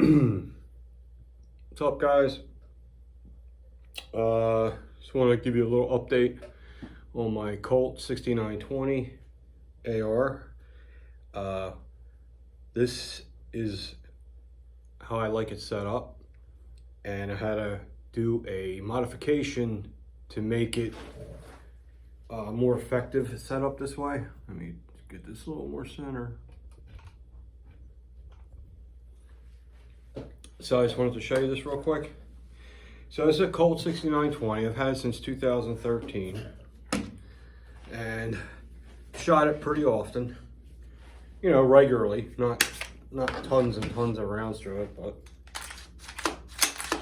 What's up, guys? Just want to give you a little update on my Colt 6920 AR. This is how I like it set up, and I had to do a modification to make it more effective set up this way. Let me get this a little more center. So I just wanted to show you this real quick. So this is a Colt 6920. I've had it since 2013 and shot it pretty often, you know, regularly, not tons and tons of rounds through it, but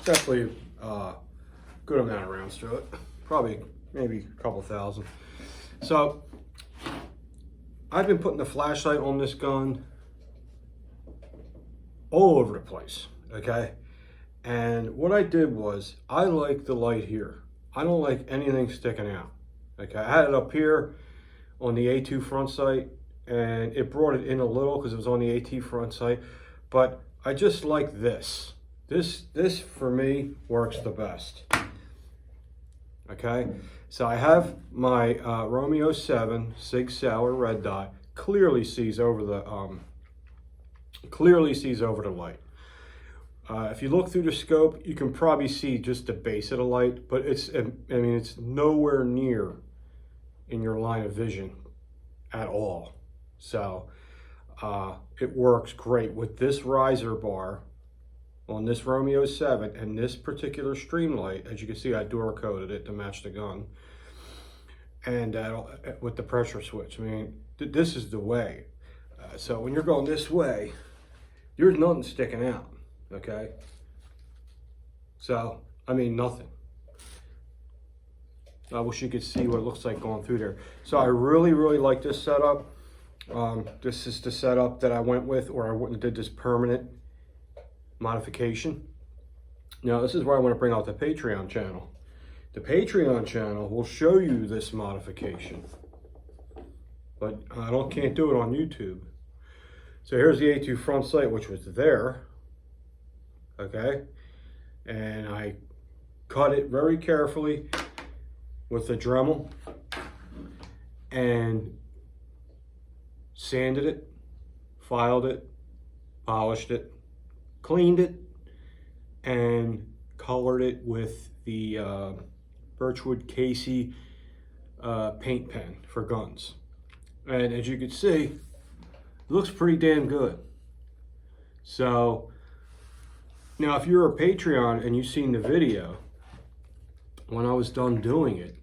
definitely a good amount of rounds through it, probably maybe a couple thousand. So I've been putting the flashlight on this gun all over the place. Okay, and what I did was I like the light here. I don't like anything sticking out. Okay, I had it up here on the A2 front sight, and it brought it in a little because it was on the AT front sight, but I just like this. This for me works the best. Okay, so I have my Romeo 7 Sig Sauer red dot. Clearly sees over the light. If you look through the scope, you can probably see just the base of the light, but it's nowhere near in your line of vision at all. So it works great with this riser bar on this Romeo 7 and this particular stream light. As you can see, I door coded it to match the gun, and with the pressure switch. I mean, this is the way. So when you're going this way, there's nothing sticking out. Okay, so I mean nothing. I wish you could see what it looks like going through there. So I really like this setup. This is the setup that I went with, or I wouldn't have did this permanent modification. Now this is where I want to bring out the Patreon channel. The Patreon channel will show you this modification, but I can't do it on YouTube. So here's the A2 front sight, which was there. Okay, and I cut it very carefully with the Dremel and sanded it, filed it, polished it, cleaned it, and colored it with the Birchwood Casey paint pen for guns. And as you can see, it looks pretty damn good. So now, if you're a Patreon and you've seen the video, when I was done doing it,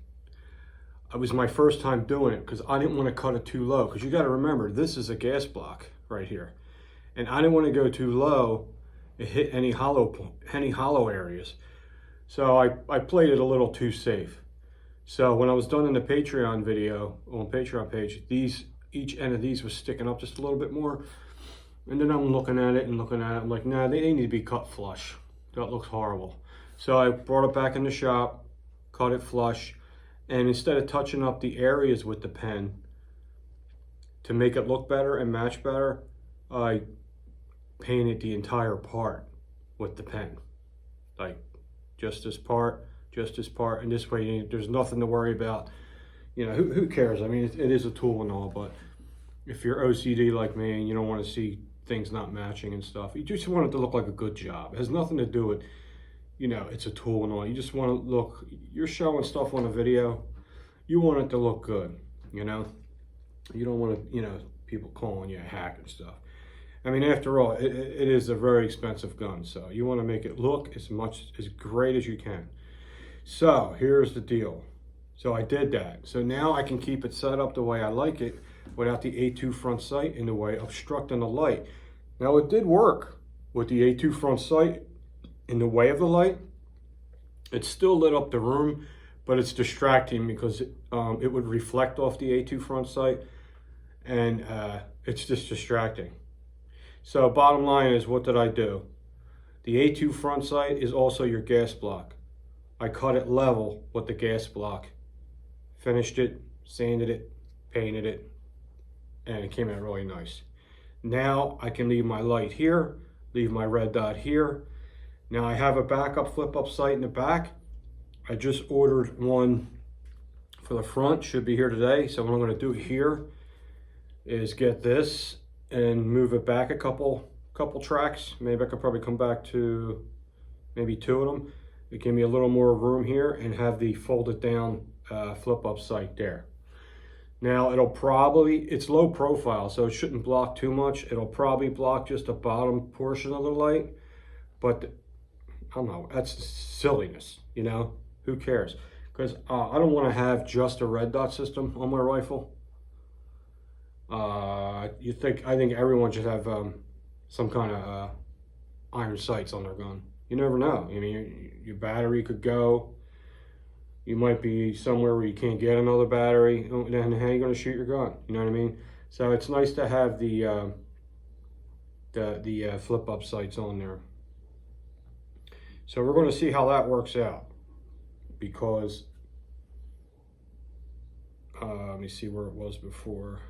it was my first time doing it because I didn't want to cut it too low. Because you got to remember, this is a gas block right here, and I didn't want to go too low and hit any hollow areas. So I played it a little too safe. So when I was done in the Patreon video on Patreon page, each end of these was sticking up just a little bit more. And then I'm looking at it and looking at it. I'm like, nah, they need to be cut flush. That looks horrible. So I brought it back in the shop, cut it flush, and instead of touching up the areas with the pen to make it look better and match better, I painted the entire part with the pen. Like just this part, and this way there's nothing to worry about. You know, who cares? I mean, it is a tool and all, but if you're OCD like me and you don't want to see things not matching and stuff, you just want it to look like a good job. It has nothing to do with, you know, it's a tool and all. You just want to look, you're showing stuff on a video, you want it to look good, you know? You don't want to, you know, people calling you a hack and stuff. I mean, after all, it is a very expensive gun, so you want to make it look as great as you can. So here's the deal. So I did that. So now I can keep it set up the way I like it, without the A2 front sight in the way, obstructing the light. Now it did work with the A2 front sight in the way of the light. It still lit up the room, but it's distracting because it would reflect off the A2 front sight, and it's just distracting. So bottom line is, what did I do? The A2 front sight is also your gas block. I cut it level with the gas block, finished it, sanded it, painted it, and it came out really nice. Now I can leave my light here. leave my red dot here. Now I have a backup flip-up sight in the back. I just ordered one for the front, should be here today. So what I'm gonna do here is get this and move it back a couple tracks. Maybe I could probably come back to maybe 2 of them. It gave me a little more room here and have the folded down flip-up sight there. Now it's low profile, so it shouldn't block too much. It'll probably block just the bottom portion of the light, but I don't know, that's silliness, you know? Who cares? Because I don't want to have just a red dot system on my rifle. I think everyone should have some kind of iron sights on their gun. You never know. I mean, your battery could go. You might be somewhere where you can't get another battery. And then how are you going to shoot your gun? You know what I mean? So it's nice to have the flip-up sights on there. So we're going to see how that works out. Because let me see where it was before.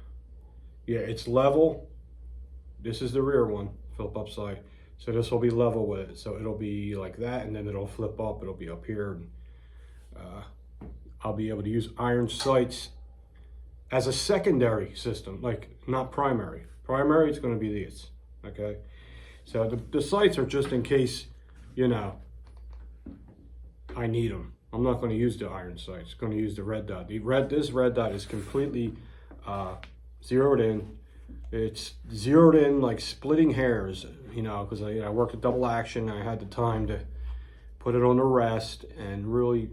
Yeah, it's level. This is the rear one, flip up sight. So this will be level with it. So it'll be like that, and then it'll flip up. It'll be up here. And, I'll be able to use iron sights as a secondary system, like not primary. Primary is going to be these. Okay. So the sights are just in case, you know, I need them. I'm not going to use the iron sights. I'm going to use the red dot. This red dot is completely zeroed in. It's zeroed in like splitting hairs, you know, because I worked a double action. I had the time to put it on the rest and really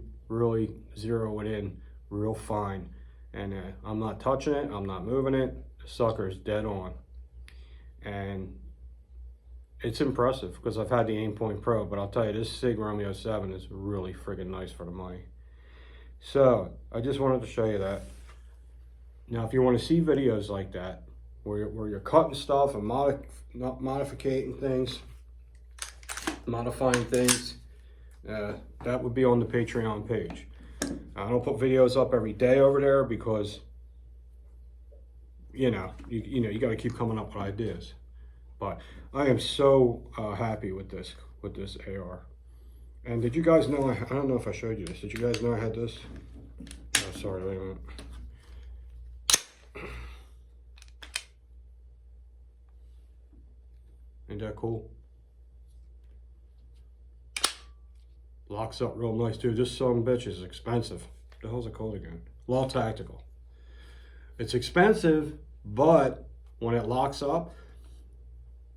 zero it in real fine. And I'm not touching it. I'm not moving it. The sucker's dead on. And it's impressive because I've had the Aimpoint Pro, but I'll tell you, this Sig Romeo 7 is really friggin' nice for the money. So I just wanted to show you that. Now, if you want to see videos like that, where you're cutting stuff and modifying things, that would be on the Patreon page. I don't put videos up every day over there because, you know, you got to keep coming up with ideas. But I am so happy with this AR. And did you guys know, I don't know if I showed you this, did you guys know I had this? Oh, sorry, wait a minute. Ain't that cool? Locks up real nice too. This son of a bitch is expensive. What the hell's it called again? Law Tactical. It's expensive, but when it locks up,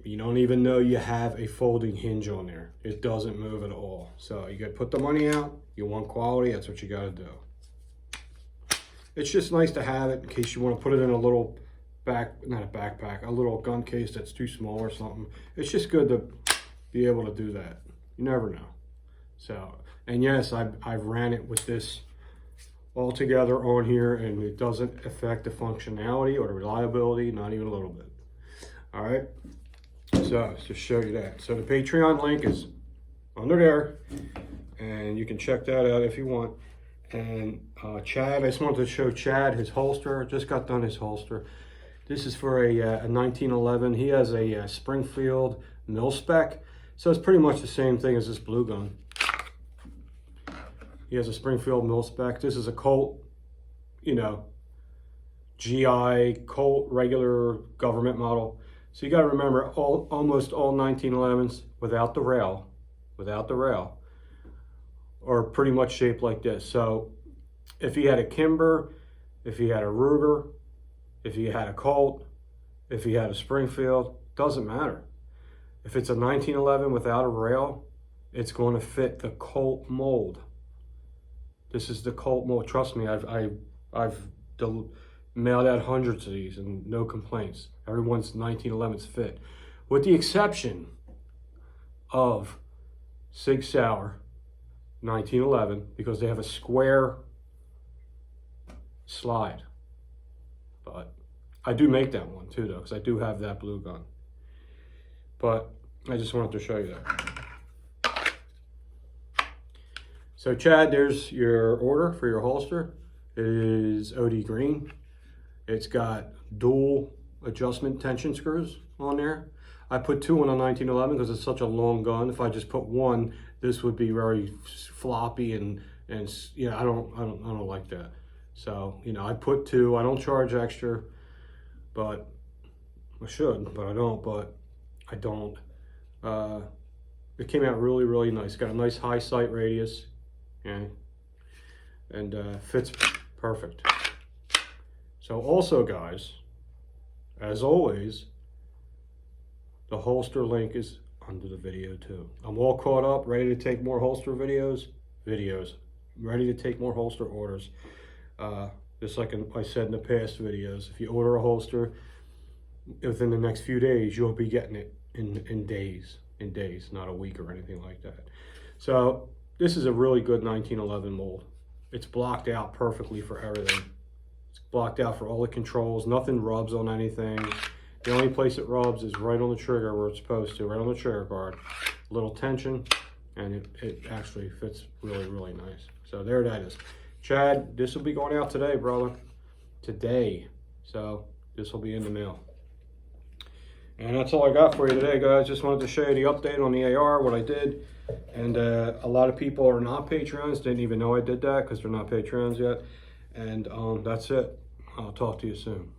you don't even know you have a folding hinge on there. It doesn't move at all. So you got to put the money out. You want quality, that's what you got to do. It's just nice to have it in case you want to put it in a little not a backpack, a little gun case that's too small or something. It's just good to be able to do that. You never know. So, and yes, I've ran it with this all together on here, and it doesn't affect the functionality or the reliability, not even a little bit. All right. So let's just show you that. So the Patreon link is under there, and you can check that out if you want. And Chad, I just wanted to show Chad his holster. Just got done his holster. This is for a 1911. He has a Springfield mil-spec, so it's pretty much the same thing as this blue gun. He has a Springfield mil-spec. This is a Colt, you know, GI Colt regular government model. So you got to remember, almost all 1911s without the rail, are pretty much shaped like this. So if he had a Kimber, if he had a Ruger, if he had a Colt, if he had a Springfield, doesn't matter. If it's a 1911 without a rail, it's going to fit the Colt mold. This is the Colt mold. Trust me, I've mailed out hundreds of these and no complaints. Everyone's 1911s fit, with the exception of Sig Sauer 1911, because they have a square slide. But I do make that one too, though, because I do have that blue gun. But I just wanted to show you that. So Chad, there's your order for your holster. It is OD green. It's got dual adjustment tension screws on there. I put 2 on a 1911 because it's such a long gun. If I just put 1, this would be very floppy and yeah, I don't like that. So, you know, I put 2. I don't charge extra, but I should, but I don't. It came out really, really nice. Got a nice high sight radius, okay, and fits perfect. So also, guys, as always, the holster link is under the video too. I'm all caught up, ready to take more holster videos, ready to take more holster orders. Just like I said in the past videos, if you order a holster, within the next few days, you'll be getting it in days, not a week or anything like that. So this is a really good 1911 mold. It's blocked out perfectly for everything. It's blocked out for all the controls. Nothing rubs on anything. The only place it rubs is right on the trigger where it's supposed to, right on the trigger guard. A little tension, and it actually fits really, really nice. So there that is. Chad, this will be going out today, brother. Today. So this will be in the mail. And that's all I got for you today, guys. Just wanted to show you the update on the AR, what I did. And a lot of people are not Patreons. Didn't even know I did that because they're not Patreons yet. And that's it. I'll talk to you soon.